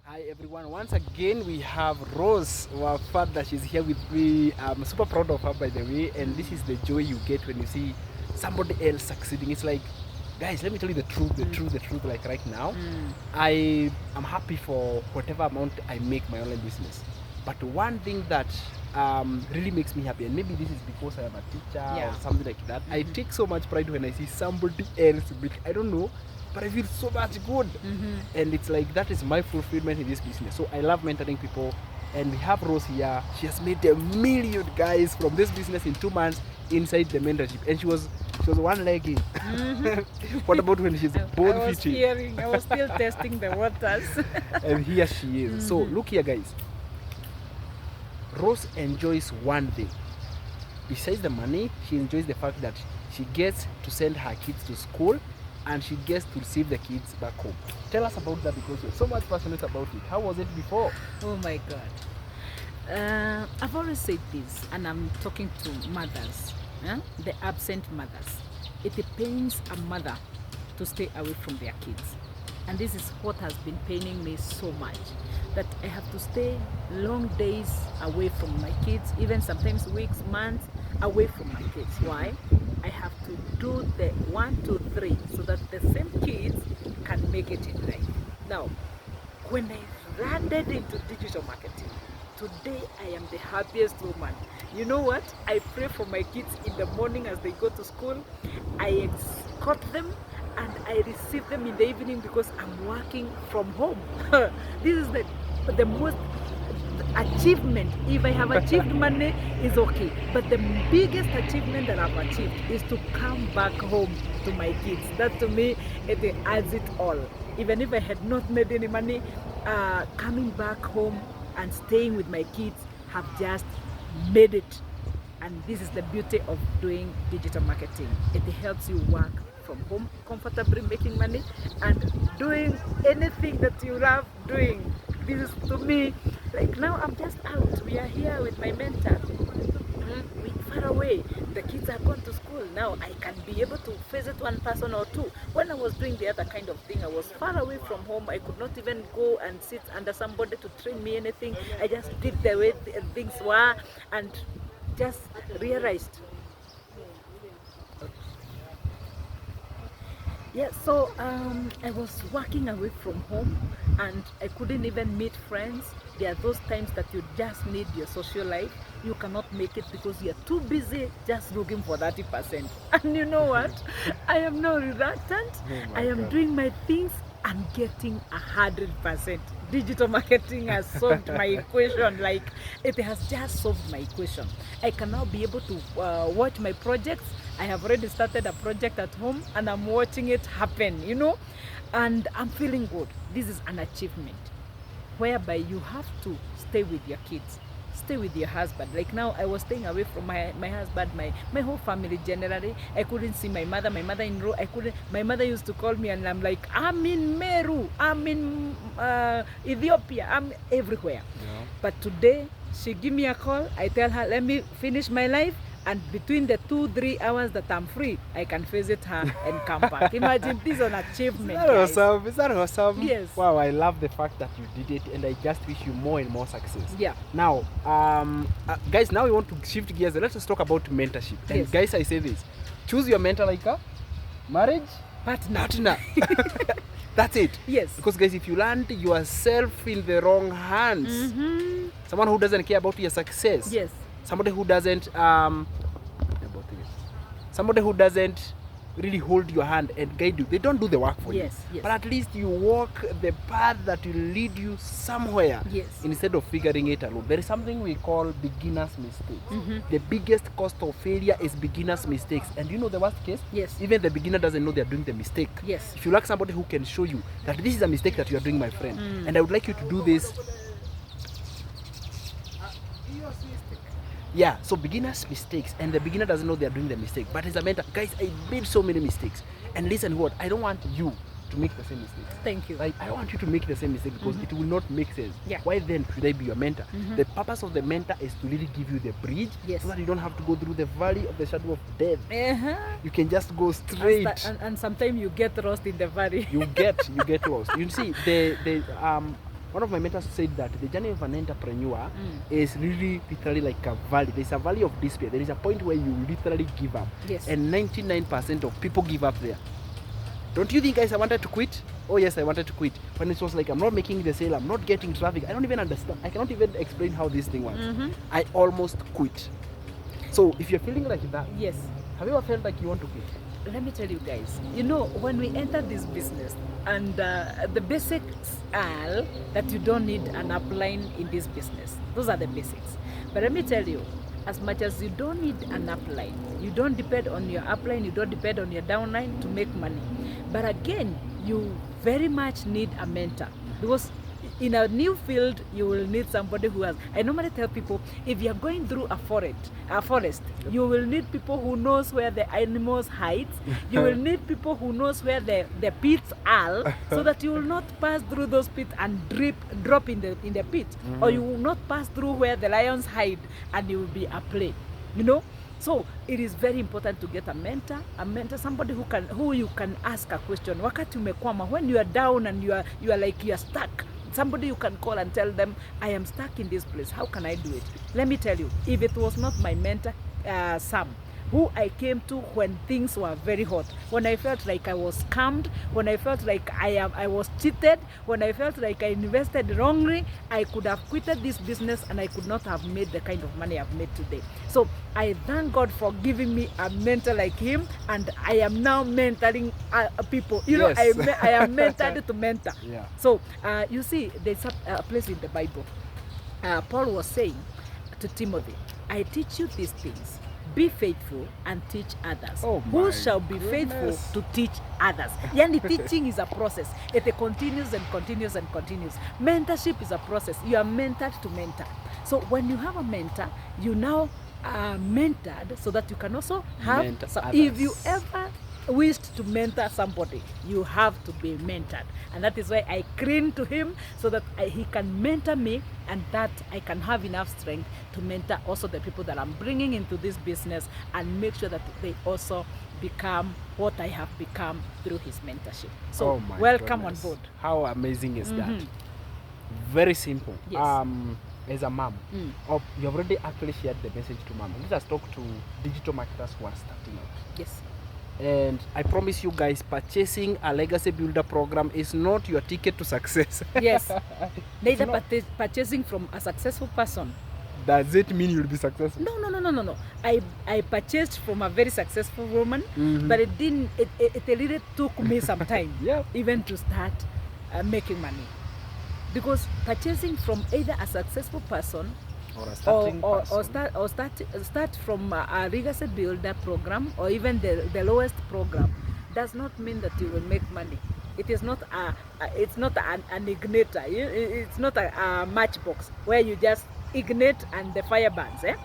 Hi everyone. Once again we have Rose, our father. She's here with me. I'm super proud of her by the way. And this is the joy you get when you see somebody else succeeding. It's like, guys, let me tell you the truth, the truth. Like right now, I am happy for whatever amount I make my online business. But one thing that really makes me happy, and maybe this is because I am a teacher or something like that. I take so much pride when I see somebody else make. I don't know, but I feel so much good. And it's like that is my fulfillment in this business. So I love mentoring people, and we have Rose here. She has made $1 million, guys, from this business in 2 months inside the mentorship, and she was one leg in. What about when she's bone fitting? I was still testing the waters. And here she is. So look here, guys. Rose enjoys one thing. Besides the money, she enjoys the fact that she gets to send her kids to school and she gets to receive the kids back home. Tell us about that, because you're so much passionate about it. How was it before? Oh my God. I've always said this, and I'm talking to mothers, the absent mothers. It pains a mother to stay away from their kids. And this is what has been paining me so much, that I have to stay long days away from my kids, even sometimes weeks, months away from my kids. Why? I have to do the 1, 2, 3 so that the same kids can make it in life. Now, when I landed into digital marketing, today I am the happiest woman. You know what? I pray for my kids in the morning as they go to school. I escort them and I receive them in the evening because I'm working from home. This is the most achievement. If I have achieved money, is okay. But the biggest achievement that I've achieved is to come back home to my kids. That to me, it adds it all. Even if I had not made any money, coming back home and staying with my kids have just made it. And this is the beauty of doing digital marketing. It helps you work from home comfortably, making money and doing anything that you love doing. This is to me, like now I'm just out. We are here with my mentor. We're far away. The kids are gone to school. Now I can be able to visit one person or two. When I was doing the other kind of thing, I was far away from home. I could not even go and sit under somebody to train me anything. I just did the way things were and just realized. Yeah, so I was working away from home and I couldn't even meet friends. There are those times that you just need your social life. You cannot make it because you're too busy just looking for 30%. And you know what? I am not reluctant. I am doing my things and getting 100%. Digital marketing has solved my equation. Like, it has just solved my equation. I can now be able to watch my projects. I have already started a project at home and I'm watching it happen, you know, and I'm feeling good. This is an achievement whereby you have to stay with your kids, stay with your husband. Like now I was staying away from my husband, my whole family generally. I couldn't see my mother-in-law. My mother used to call me and I'm like, I'm in Meru, I'm in Ethiopia, I'm everywhere. Yeah. But today she give me a call, I tell her, let me finish my life. And between the 2-3 hours that I'm free, I can visit her and come back. Imagine, this is an achievement. Is that awesome? Yes. Wow, I love the fact that you did it, and I just wish you more and more success. Yeah. Now, guys, now we want to shift gears. Let us talk about mentorship. And yes. Guys, I say this: choose your mentor like a marriage partner. That's it. Yes. Because guys, if you land yourself in the wrong hands, someone who doesn't care about your success. Yes. Somebody who doesn't really hold your hand and guide you. They don't do the work for you. Yes. But at least you walk the path that will lead you somewhere. Yes. Instead of figuring it alone. There is something we call beginner's mistakes. The biggest cost of failure is beginner's mistakes. And you know the worst case? Yes. Even the beginner doesn't know they're doing the mistake. Yes. If you like somebody who can show you that this is a mistake that you are doing, my friend, and I would like you to do this. Yeah, so beginners mistakes, and the beginner doesn't know they're doing the mistake. But as a mentor, guys, I made so many mistakes. And listen, what? I don't want you to make the same mistakes. Thank you. Like, I want you to make the same mistake because it will not make sense. Yeah. Why then should I be your mentor? The purpose of the mentor is to really give you the bridge, so that you don't have to go through the valley of the shadow of death. You can just go straight. And sometimes you get lost in the valley. you get lost. You see, one of my mentors said that the journey of an entrepreneur is really literally like a valley. There's a valley of despair. There is a point where you literally give up. Yes. And 99% of people give up there. Don't you think, guys, I wanted to quit? Oh yes, I wanted to quit. When it was like, I'm not making the sale, I'm not getting traffic. I don't even understand. I cannot even explain how this thing works. I almost quit. So if you're feeling like that, Yes. have you ever felt like you want to quit? Let me tell you guys, when we enter this business, and the basics are that you don't need an upline in this business. Those are the basics. But let me tell you, as much as you don't need an upline, you don't depend on your upline, you don't depend on your downline to make money. But again, you very much need a mentor, because in a new field, you will need somebody who has. I normally tell people, if you are going through a forest, you will need people who knows where the animals hide. You will need people who knows where the pits are, so that you will not pass through those pits and drop in the pit, or you will not pass through where the lions hide and you will be a prey. So it is very important to get a mentor, somebody who you can ask a question. Wakati umekwama, when you are down and you are stuck, somebody you can call and tell them, I am stuck in this place, how can I do it? Let me tell you, if it was not my mentor, Sam, who I came to when things were very hot, when I felt like I was scammed, when I felt like I was cheated, when I felt like I invested wrongly, I could have quitted this business and I could not have made the kind of money I've made today. So I thank God for giving me a mentor like him, and I am now mentoring people. Yes. I am mentored to mentor. Yeah. So you see, there's a place in the Bible. Paul was saying to Timothy, I teach you these things. Be faithful and teach others. Oh Who my shall be faithful goodness. to teach others? Yani, teaching is a process. It continues and continues and continues. Mentorship is a process. You are mentored to mentor. So when you have a mentor, you now are mentored so that you can also have. Mentor So others. if you ever wished to mentor somebody, you have to be mentored, and that is why I cling to him, so that he can mentor me, and that I can have enough strength to mentor also the people that I'm bringing into this business, and make sure that they also become what I have become through his mentorship. So Oh my welcome goodness. on board. How amazing is that? Very simple. Yes. As a mom, you have already actually shared the message to mom. Let us talk to digital marketers who are starting out. Yes. And I promise you guys, purchasing a legacy builder program is not your ticket to success. Yes. Neither not. purchasing from a successful person. Does it mean you'll be successful? No. I purchased from a very successful woman, but it didn't. It really took me some time, Yeah. even to start making money, because purchasing from either a successful person Or a starting person. start from a legacy builder program, or even the lowest program, does not mean that you will make money. It is not an igniter. It's not a matchbox where you just ignite and the fire burns. It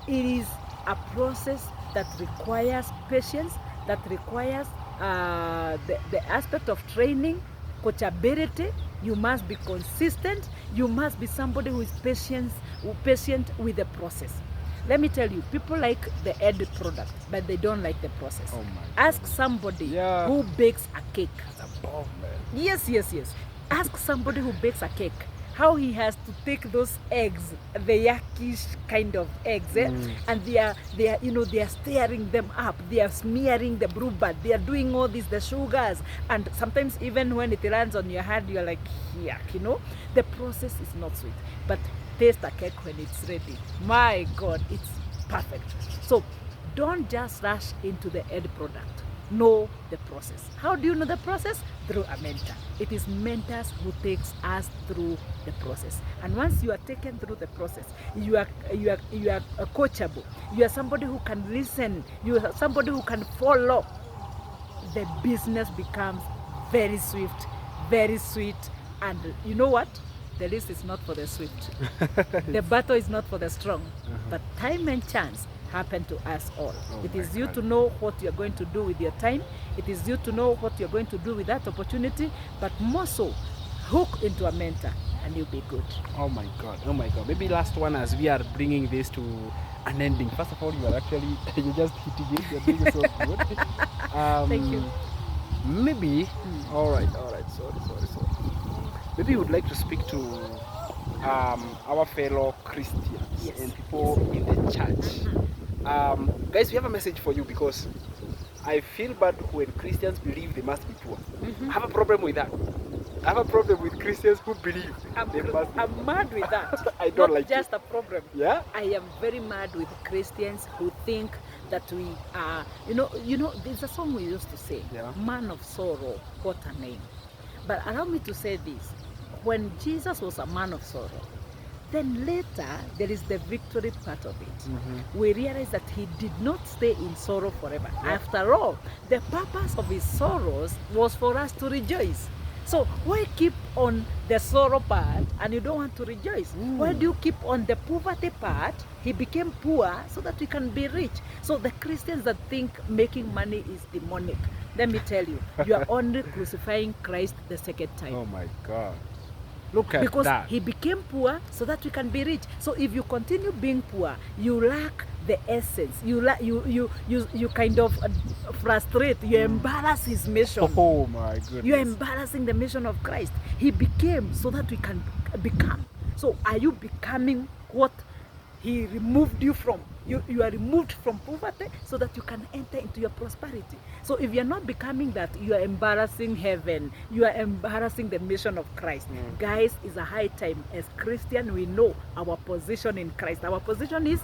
is a process that requires patience, that requires the aspect of training, coachability. You must be consistent. You must be somebody who is patient with the process. Let me tell you, people like the end product, but they don't like the process. Oh my Ask somebody Yeah. who bakes a cake. That's a bomb, man. Yes. Ask somebody who bakes a cake how he has to take those eggs, the yuckish kind of eggs, and they are stirring them up, they are smearing the bluebird, they are doing all this, the sugars, and sometimes even when it lands on your hand, you're like, yuck, the process is not sweet, but taste a cake when it's ready. My God, it's perfect. So don't just rush into the end product. Know the process. How do you know the process? Through a mentor. It is mentors who takes us through the process. And once you are taken through the process, you are coachable. You are somebody who can listen. You are somebody who can follow. The business becomes very swift, very sweet. And you know what? The list is not for the swift. The battle is not for the strong. But time and chance happen to us all. It is you to know what you're going to do with your time. It is you to know what you're going to do with that opportunity, but more so, hook into a mentor and you'll be good. Oh my God. Maybe last one as we are bringing this to an ending. First of all, you're just hitting it. You're doing so good. Thank you. Maybe, all right. Sorry. maybe you would like to speak to our fellow Christians Yes, and people in the church. Guys, we have a message for you because I feel bad when Christians believe they must be poor. I have a problem with that. I have a problem with Christians who believe they must be I'm mad with that. I don't Not like just it. a problem. Yeah? I am very mad with Christians who think that we are, there's a song we used to say, Yeah. man of sorrow, what a name. But allow me to say this, when Jesus was a man of sorrow, then later there is the victory part of it. We realize that he did not stay in sorrow forever. Yeah. After all, the purpose of his sorrows was for us to rejoice. So why keep on the sorrow part and you don't want to rejoice? Why do you keep on the poverty part? He became poor so that we can be rich. So the Christians that think making money is demonic, let me tell you, you are only crucifying Christ the second time. Oh my God. Look at Because that. he became poor so that we can be rich. So if you continue being poor, you lack the essence. You kind of frustrate. You embarrass his mission. Oh my goodness. You are embarrassing the mission of Christ. He became so that we can become. So are you becoming what he removed you from? You are removed from poverty so that you can enter into your prosperity. So if you're not becoming that, you are embarrassing heaven. You are embarrassing the mission of Christ. Guys, it's a high time. As Christian, we know our position in Christ. Our position is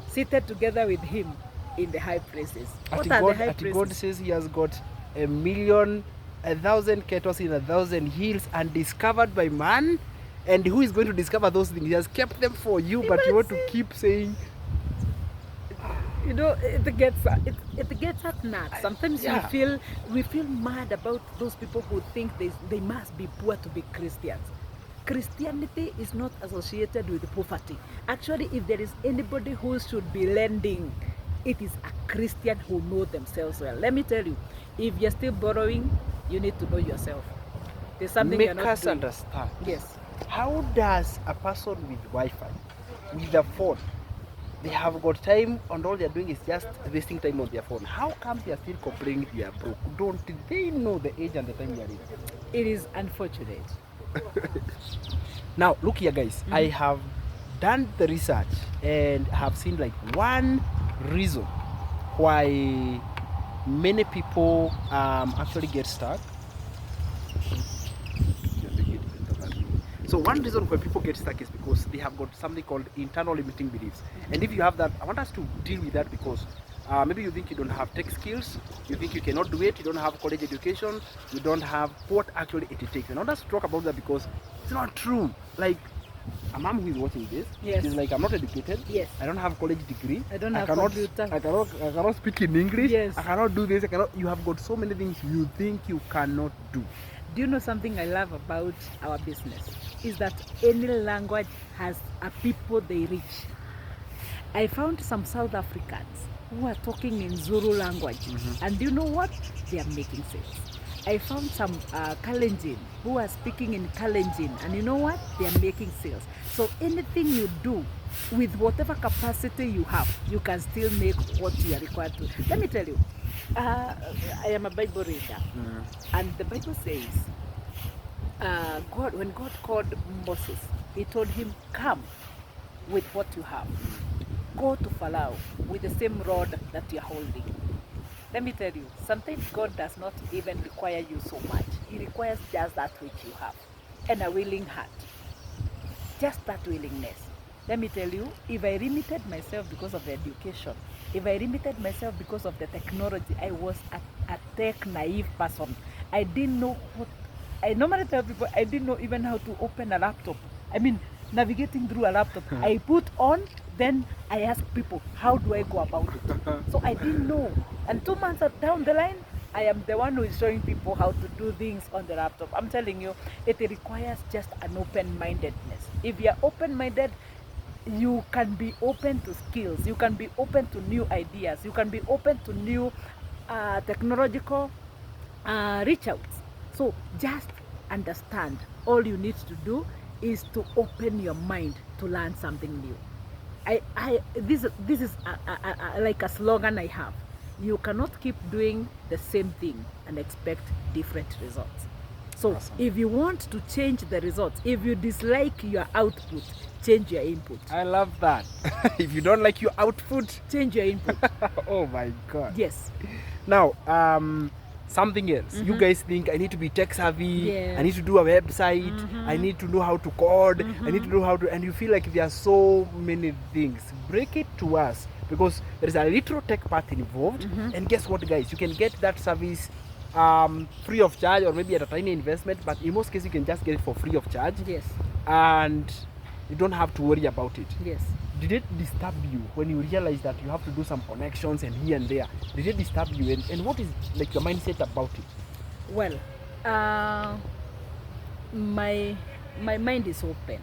seated together with him in the high places. What are the high places? God says he has got 1,000 cattle in 1,000 hills undiscovered by man. And who is going to discover those things? He has kept them for you, but you want to keep saying, it gets at nuts. Sometimes Yeah. we feel mad about those people who think they must be poor to be Christians. Christianity is not associated with poverty. Actually, if there is anybody who should be lending, it is a Christian who know themselves well. Let me tell you, if you're still borrowing, you need to know yourself. There's something make you're not us doing. understand. Yes. How does a person with Wi-Fi, with a phone, they have got time and all they're doing is just wasting time on their phone? How come they are still complaining they are broke? Don't they know the age and the time they are in? It is unfortunate. Now, look here, guys. I have done the research and have seen like one reason why many people actually get stuck. So one reason why people get stuck is because they have got something called internal limiting beliefs. And if you have that, I want us to deal with that because maybe you think you don't have tech skills, you think you cannot do it, you don't have college education, you don't have what actually it takes. And I want us to talk about that because it's not true. Like a mom who is watching this, Yes. she's like, I'm not educated. Yes. I don't have college degree. I don't have cannot, computer. I cannot speak in English. Yes. I cannot do this. I cannot. You have got so many things you think you cannot do. Do you know something I love about our business? Is that any language has a people they reach. I found some South Africans who are talking in Zulu language, and do you know what? They are making sales. I found some Kalenjin who are speaking in Kalenjin, and you know what? They are making sales. So anything you do with whatever capacity you have, you can still make what you are required to. Let me tell you, I am a Bible reader, and the Bible says, when God called Moses, he told him, come with what you have. Go to Pharaoh with the same rod that you're holding. Let me tell you, sometimes God does not even require you so much. He requires just that which you have and a willing heart. Just that willingness. Let me tell you, if I limited myself because of the education, if I limited myself because of the technology, I was a tech naive person. I didn't know what, I normally tell people, I didn't know even how to open a laptop. I mean, navigating through a laptop. I put on, then I ask people, how do I go about it? So I didn't know. And 2 months down the line, I am the one who is showing people how to do things on the laptop. I'm telling you, it requires just an open-mindedness. If you're open-minded, you can be open to skills. You can be open to new ideas. You can be open to new technological reach outs. So just understand, all you need to do is to open your mind to learn something new. This is like a slogan I have. You cannot keep doing the same thing and expect different results. So Awesome. if you want to change the results, if you dislike your output, change your input. I love that. If you don't like your output, Change your input. oh my God. Yes. Now, something else. You guys think I need to be tech savvy. Yes. I need to do a website. I need to know how to code. I need to know how to, and you feel like there are so many things. Break it to us, because there is a little tech part involved. And guess what, guys? You can get that service free of charge, or maybe at a tiny investment. But in most cases, you can just get it for free of charge, Yes. and you don't have to worry about it. Yes. Did it disturb you when you realized that you have to do some connections and here and there? Did it disturb you, and what is like your mindset about it? Well, my mind is open,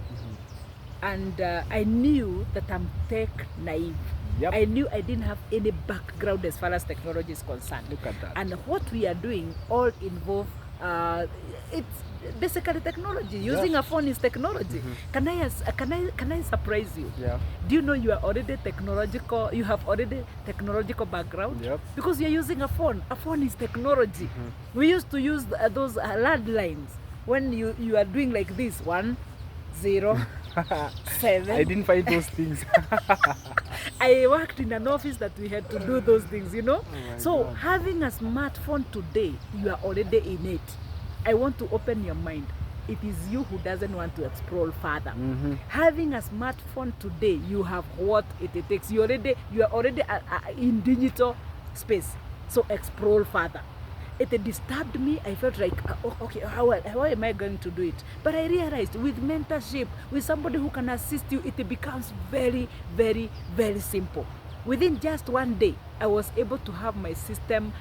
and I knew that I'm tech naive. Yep. I knew I didn't have any background as far as technology is concerned. Look at that. And what we are doing all involve it's basically technology. Using a phone is technology. Can I surprise you? Yeah. Do you know you are already technological? You have already technological background. Yep. Because you're using a phone. A phone is technology. We used to use those landlines when you are doing like this 1 0 7. I didn't find those things. I worked in an office that we had to do those things, you know. my So God. having a smartphone today, you are already in it. I want to open your mind. It is you who doesn't want to explore further. Having a smartphone today, you have what it takes. You are already in digital space. So explore further. It disturbed me. I felt like, okay, how am I going to do it? But I realized with mentorship, with somebody who can assist you, it becomes very, very, very simple. Within just one day, I was able to have my system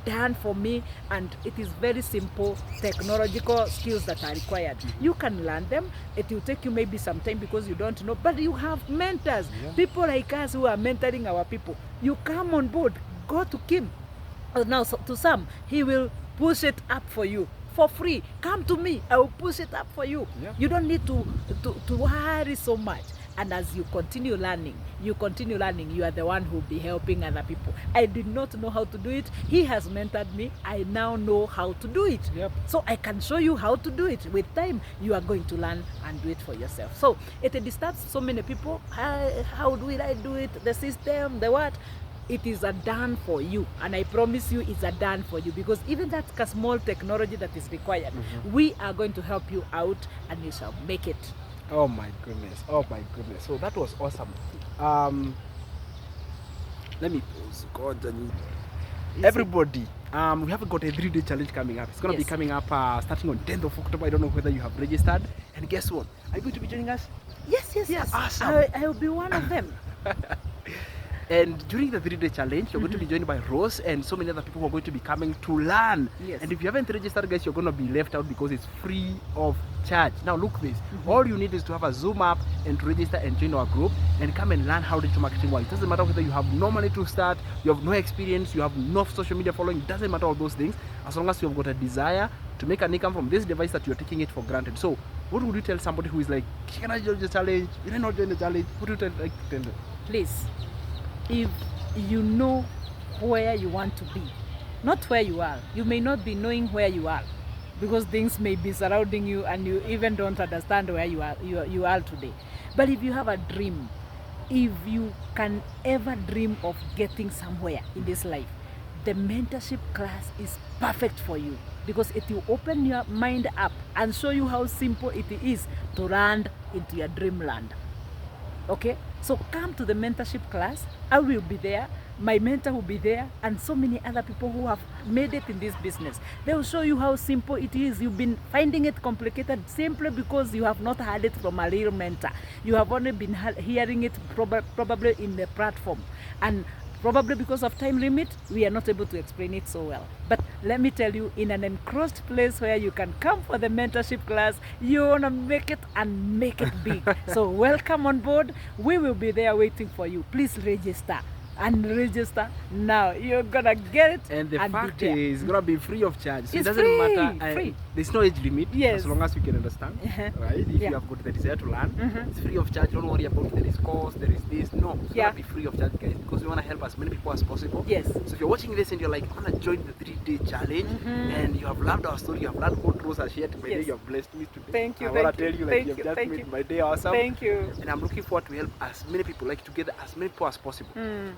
done for me, and it is very simple technological skills that are required. You can learn them. It will take you maybe some time because you don't know, but you have mentors, people like us who are mentoring our people. You come on board, go to Kim. Now, so to some, he will push it up for you for free. Come to me, I will push it up for you. Yeah. You don't need to worry so much. And as you continue learning, you are the one who will be helping other people. I did not know how to do it. He has mentored me. I now know how to do it. Yep. So I can show you how to do it. With time, you are going to learn and do it for yourself. So it disturbs so many people. How will I do it? The system, the what? It is a done for you, and I promise you it's a done for you, because even that small technology that is required, we are going to help you out, and you shall make it. Oh my goodness. Oh my goodness. So that was awesome. Let me pause. God, everybody. We have got a 3-day challenge coming up. It's going to be Yes. coming up starting on 10th of October. I don't know whether you have registered. And guess what? Are you going to be joining us? Yes. Awesome. I will be one of them. And during the 3-day challenge, you're going to be joined by Rose and so many other people who are going to be coming to learn. Yes. And if you haven't registered, guys, you're going to be left out because it's free of charge. Now look this. All you need is to have a Zoom app and to register and join our group and come and learn how digital marketing works. It doesn't matter whether you have no money to start, you have no experience, you have no social media following. It doesn't matter all those things, as long as you have got a desire to make an income from this device that you're taking it for granted. So what would you tell somebody who is like, can I join the challenge? Can I not join the challenge? What would you tell them? Please, if you know where you want to be, not where you are. You may not be knowing where you are, because things may be surrounding you and you even don't understand where you are today. But if you have a dream, if you can ever dream of getting somewhere in this life, the mentorship class is perfect for you, because it will open your mind up and show you how simple it is to land into your dreamland. Okay, so come to the mentorship class. I will be there, my mentor will be there, and so many other people who have made it in this business. They will show you how simple it is. You've been finding it complicated simply because you have not heard it from a real mentor. You have only been hearing it probably in the platform, and probably because of time limit, we are not able to explain it so well. But let me tell you, in an enclosed place where you can come for the mentorship class, you want to make it and make it big. So welcome on board. We will be there waiting for you. Please register. and register now. You're gonna get it. And the be fact there. is, it's gonna be free of charge. So it It's doesn't free, matter. free. There's no age limit. Yes. As long as you can understand, right? If Yeah. you have got the desire to learn, Mhm. it's free of charge. Don't worry about there is cost, there is this. No, it's Yeah. gonna be free of charge, guys, because we wanna help as many people as possible. Yes. So if you're watching this and you're like, I wanna join the 3-day challenge, and you have loved our story, you have learned what Rose has shared today, Yes. you have blessed me today. Thank you, I wanna thank you, tell you, like, thank you have you, just thank made you. my day awesome. Thank you. And I'm looking forward to help as many people, like to gather as many people as possible.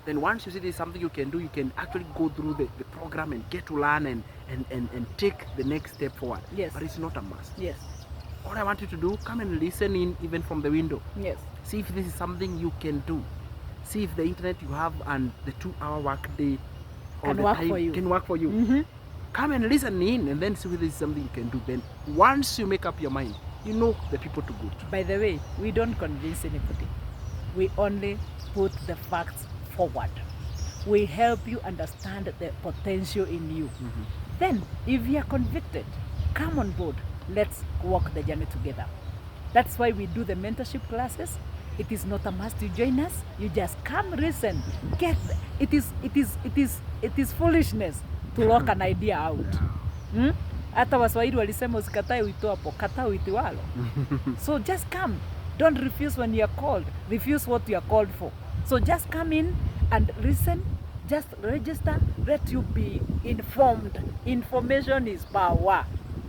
Then once you see there's something you can do, you can actually go through the program and get to learn and take the next step forward. Yes. But it's not a must. Yes. All I want you to do, come and listen in even from the window. Yes. See if this is something you can do. See if the internet you have and the 2-hour work day all Can the work time for you. can work for you. Mhm. Come and listen in and then see if this is something you can do. Then once you make up your mind, you know the people to go to. By the way, we don't convince anybody. We only put the facts forward. We help you understand the potential in you. Then, if you are convicted, come on board. Let's walk the journey together. That's why we do the mentorship classes. It is not a must to join us. You just come, listen, get. It is foolishness to lock an idea out. Hata Waswahili walisema usikatae wito hapo, kataa wito walo. So just come. Don't refuse when you are called. Refuse what you are called for. So just come in and listen. Just register. Let you be informed. Information is power.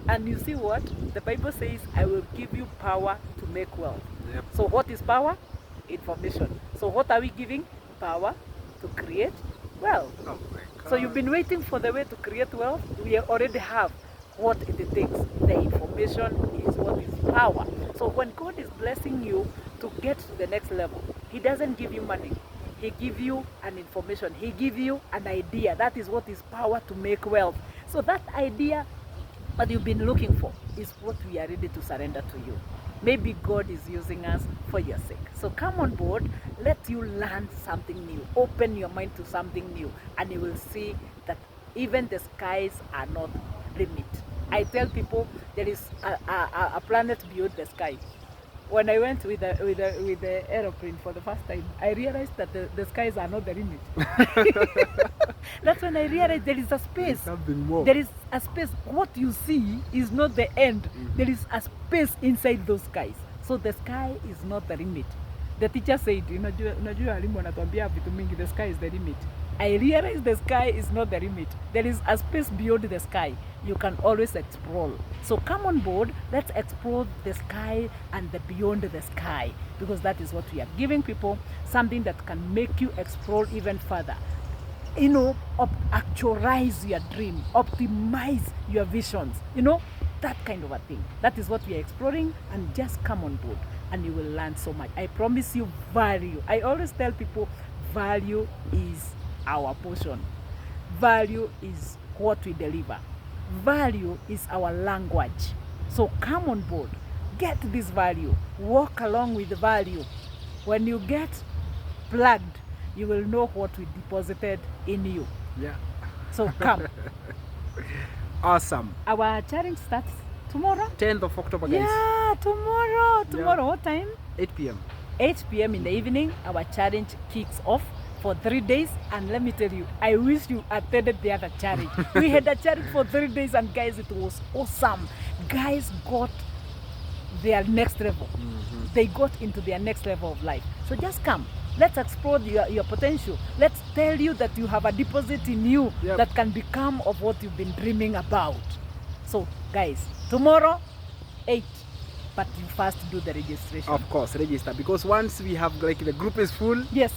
And you see what? The Bible says, I will give you power to make wealth. Yep. So what is power? Information. So what are we giving? Power to create wealth. Oh my God. So you've been waiting for the way to create wealth. We already have what it takes. The information is what is power. So when God is blessing you to get to the next level, He doesn't give you money. He gives you an information. He gives you an idea. That is what is power to make wealth. So that idea that you've been looking for is what we are ready to surrender to you. Maybe God is using us for your sake. So come on board, let you learn something new. Open your mind to something new, and you will see that even the skies are not limit. I tell people there is a planet beyond the sky. When I went with the aeroplane for the first time, I realized that the skies are not the limit. That's when I realized there is a space. Something more. There is a space. What you see is not the end. There is a space inside those skies. So the sky is not the limit. The teacher said, unajua walimu wanatuambia vitu mingi, the sky is the limit. I realized the sky is not the limit. There is a space beyond the sky. You can always explore. So come on board, let's explore the sky and the beyond the sky, because that is what we are giving people, something that can make you explore even further. Actualize your dream, optimize your visions, that kind of a thing. That is what we are exploring, and just come on board and you will learn so much. I promise you value. I always tell people value is our portion. Value is what we deliver. Value is our language. So come on board, get this value, walk along with the value. When you get plugged, you will know what we deposited in you. Yeah. So come. Awesome. Our challenge starts tomorrow. 10th of October, guys. Yeah, tomorrow. Yeah. What time? 8 p.m. 8 p.m. in the evening. Our challenge kicks off for 3 days, and let me tell you, I wish you attended the other challenge. We had a challenge for 3 days, and guys, it was awesome. Guys got their next level. They got into their next level of life. So just come. Let's explore your potential. Let's tell you that you have a deposit in you that can become of what you've been dreaming about. So guys, tomorrow 8, but you first do the registration. Of course, register, because once we have, like, the group is full, Yes.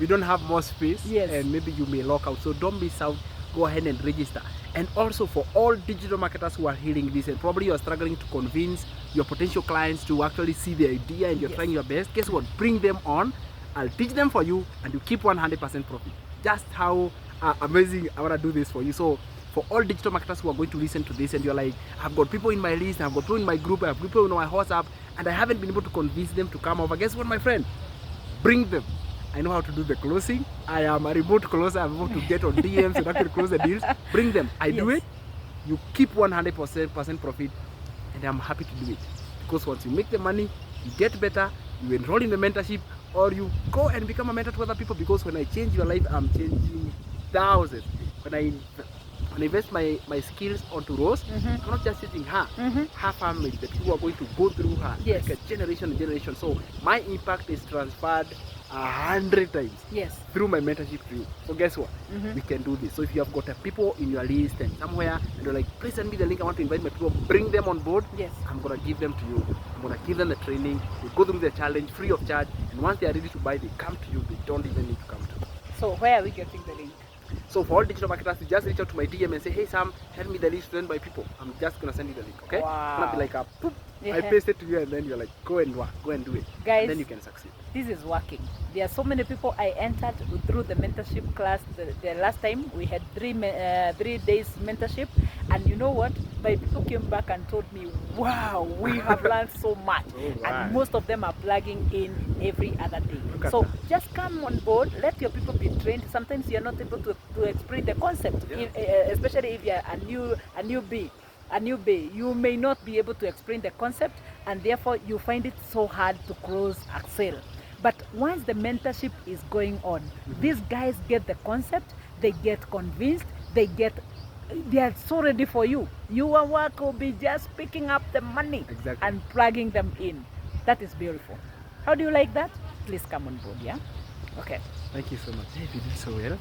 We don't have more space, Yes. and maybe you may lock out. So don't miss out. Go ahead and register. And also for all digital marketers who are hearing this, and probably you are struggling to convince your potential clients to actually see the idea, and you're Yes. trying your best, guess what? Bring them on. I'll teach them for you, and you keep 100% profit. Just how amazing I want to do this for you. So for all digital marketers who are going to listen to this, and you're like, I've got people in my list, I've got people in my group, I have people in my WhatsApp, and I haven't been able to convince them to come over. Guess what, my friend? Bring them. I know how to do the closing. I am a remote closer. I'm able to get on DMs and actually close the deals. Bring them. I do Yes. it. You keep 100% profit, and I'm happy to do it. Because once you make the money, you get better, you enroll in the mentorship, or you go and become a mentor to other people, because when I change your life, I'm changing thousands. When I invest my skills onto Rose, I'm not just teaching her, her family, the people who are going to go through her, Yes. like a generation and generation. So my impact is transferred 100 times Yes. through my mentorship to you. So guess what? We can do this. So if you have got a people in your list and somewhere, and you're like, please send me the link, I want to invite my people, bring them on board. Yes. I'm gonna give them to you. I'm gonna give them the training. They go through the challenge free of charge, and once they are ready to buy, they come to you. They don't even need to come to me. So where are we getting the link? So for all digital marketers, you just reach out to my DM and say, hey Sam, help me the list to send by people. I'm just gonna send you the link, okay? It's gonna be Wow. like a poop. Yeah. I paste it to you, and then you're like, go and work, go and do it. Guys, and then you can succeed. This is working. There are so many people I entered through the mentorship class. The last time we had 3 days mentorship, and you know what? My people came back and told me, wow, we have learned so much. Oh, wow. And most of them are plugging in every other day. Look at So that. just come on board, let your people be trained. Sometimes you're not able to explain the concept, Yeah. especially if you're a newbie, you may not be able to explain the concept, and therefore you find it so hard to close a sale. But once the mentorship is going on, these guys get the concept, they get convinced, they are so ready for you. Your work will be just picking up the money Exactly. and plugging them in. That is beautiful. How do you like that? Please come on board, yeah? Okay. Thank you so much. Hey, you did so well.